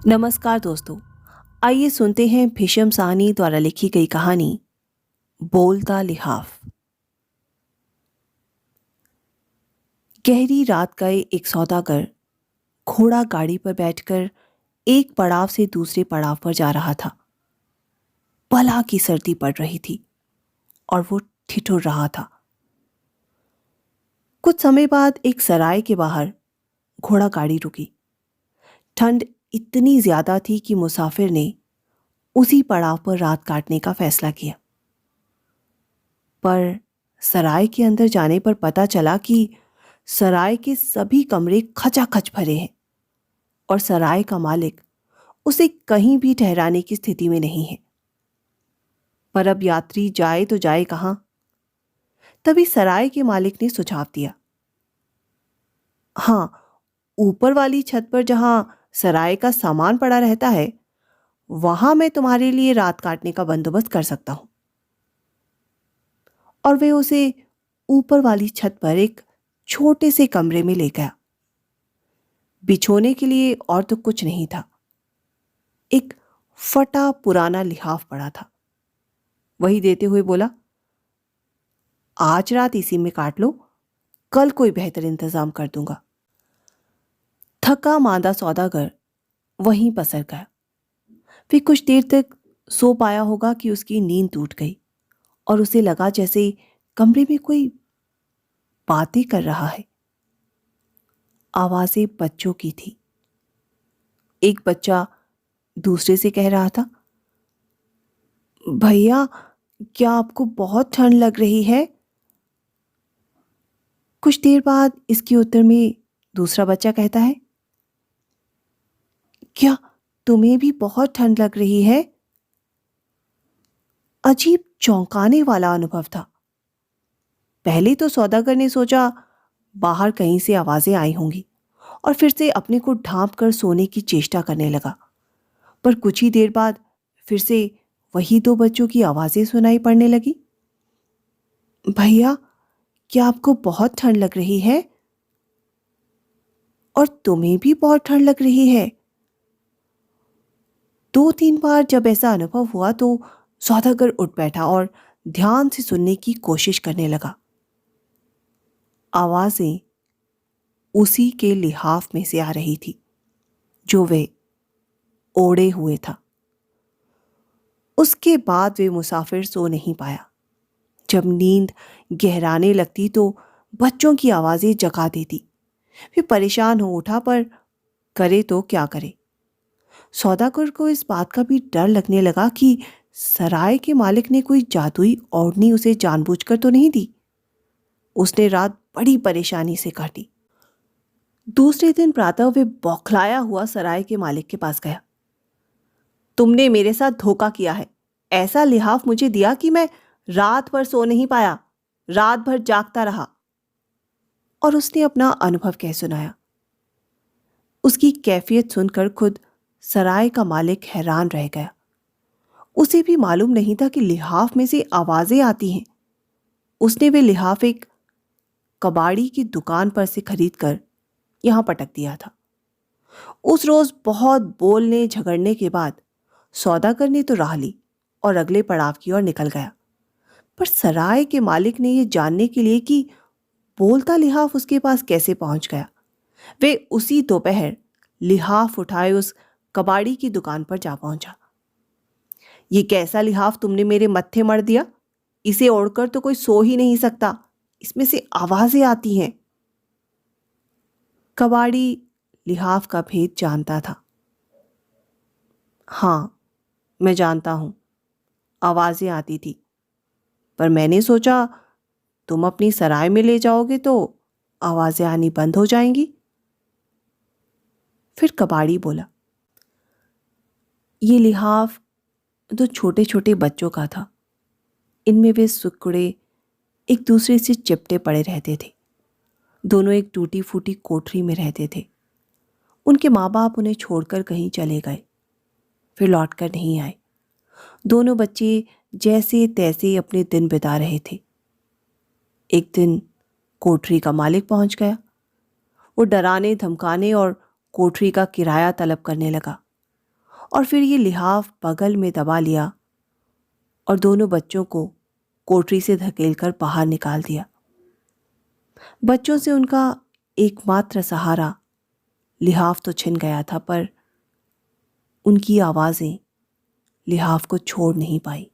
नमस्कार दोस्तों। आइए सुनते हैं भीष्म साहनी द्वारा लिखी गई कहानी बोलता लिहाफ। गहरी रात गए एक सौदागर घोड़ा गाड़ी पर बैठकर एक पड़ाव से दूसरे पड़ाव पर जा रहा था। भला की सर्दी पड़ रही थी और वो ठिठुर रहा था। कुछ समय बाद एक सराय के बाहर घोड़ा गाड़ी रुकी। ठंड इतनी ज्यादा थी कि मुसाफिर ने उसी पड़ाव पर रात काटने का फैसला किया। पर सराय के अंदर जाने पर पता चला कि सराय के सभी कमरे खचाखच भरे हैं और सराय का मालिक उसे कहीं भी ठहराने की स्थिति में नहीं है। पर अब यात्री जाए तो जाए कहां? तभी सराय के मालिक ने सुझाव दिया, हाँ, ऊपर वाली छत पर जहां सराय का सामान पड़ा रहता है, वहां मैं तुम्हारे लिए रात काटने का बंदोबस्त कर सकता हूं। और वे उसे ऊपर वाली छत पर एक छोटे से कमरे में ले गया। बिछोने के लिए और तो कुछ नहीं था। एक फटा पुराना लिहाफ पड़ा था। वही देते हुए बोला, आज रात इसी में काट लो, कल कोई बेहतर इंतजाम कर दूंगा। थका मांदा सौदागर वहीं पसर गया। वे कुछ देर तक सो पाया होगा कि उसकी नींद टूट गई और उसे लगा जैसे कमरे में कोई बातें कर रहा है। आवाजें बच्चों की थी। एक बच्चा दूसरे से कह रहा था, भैया, क्या आपको बहुत ठंड लग रही है? कुछ देर बाद इसके उत्तर में दूसरा बच्चा कहता है, क्या तुम्हें भी बहुत ठंड लग रही है? अजीब चौंकाने वाला अनुभव था। पहले तो सौदागर ने सोचा बाहर कहीं से आवाजें आई होंगी और फिर से अपने को ढांप कर सोने की चेष्टा करने लगा। पर कुछ ही देर बाद फिर से वही दो बच्चों की आवाजें सुनाई पड़ने लगी। भैया, क्या आपको बहुत ठंड लग रही है? और तुम्हें भी बहुत ठंड लग रही है? दो तीन बार जब ऐसा अनुभव हुआ तो सौदागर उठ बैठा और ध्यान से सुनने की कोशिश करने लगा। आवाजें उसी के लिहाफ में से आ रही थी जो वे ओढ़े हुए था। उसके बाद वे मुसाफिर सो नहीं पाया। जब नींद गहराने लगती तो बच्चों की आवाजें जगा देती। वे परेशान हो उठा, पर करे तो क्या करे। सौदागर को इस बात का भी डर लगने लगा कि सराय के मालिक ने कोई जादुई ओढ़नी उसे जानबूझकर तो नहीं दी। उसने रात बड़ी परेशानी से काटी। दूसरे दिन प्रातः वे बौखलाया हुआ सराय के मालिक के पास गया। तुमने मेरे साथ धोखा किया है। ऐसा लिहाफ मुझे दिया कि मैं रात भर सो नहीं पाया, रात भर जागता रहा। और उसने अपना अनुभव कह सुनाया। उसकी कैफियत सुनकर खुद सराय का मालिक हैरान रह गया। उसे भी मालूम नहीं था कि लिहाफ में से आवाजें आती हैं। उसने वे लिहाफ एक कबाड़ी की दुकान पर से खरीदकर यहां पटक दिया था। उस रोज बहुत बोलने झगड़ने के बाद सौदागर ने तो राह ली और अगले पड़ाव की ओर निकल गया। पर सराय के मालिक ने यह जानने के लिए कि बोलता लिहाफ उसके पास कैसे पहुंच गया, वे उसी दोपहर लिहाफ उठाए उस कबाड़ी की दुकान पर जा पहुंचा। ये कैसा लिहाफ तुमने मेरे मत्थे मर दिया? इसे ओढ़कर तो कोई सो ही नहीं सकता, इसमें से आवाजें आती हैं। कबाड़ी लिहाफ का भेद जानता था। हां, मैं जानता हूं, आवाजें आती थी, पर मैंने सोचा तुम अपनी सराय में ले जाओगे तो आवाजें आनी बंद हो जाएंगी। फिर कबाड़ी बोला, ये लिहाफ तो छोटे छोटे बच्चों का था। इनमें वे सुकुड़े एक दूसरे से चिपटे पड़े रहते थे। दोनों एक टूटी फूटी कोठरी में रहते थे। उनके माँ बाप उन्हें छोड़कर कहीं चले गए, फिर लौटकर नहीं आए। दोनों बच्चे जैसे तैसे अपने दिन बिता रहे थे। एक दिन कोठरी का मालिक पहुंच गया। वो डराने धमकाने और कोठरी का किराया तलब करने लगा। और फिर ये लिहाफ बगल में दबा लिया और दोनों बच्चों को कोठरी से धकेलकर बाहर निकाल दिया। बच्चों से उनका एकमात्र सहारा लिहाफ तो छिन गया था, पर उनकी आवाज़ें लिहाफ को छोड़ नहीं पाई।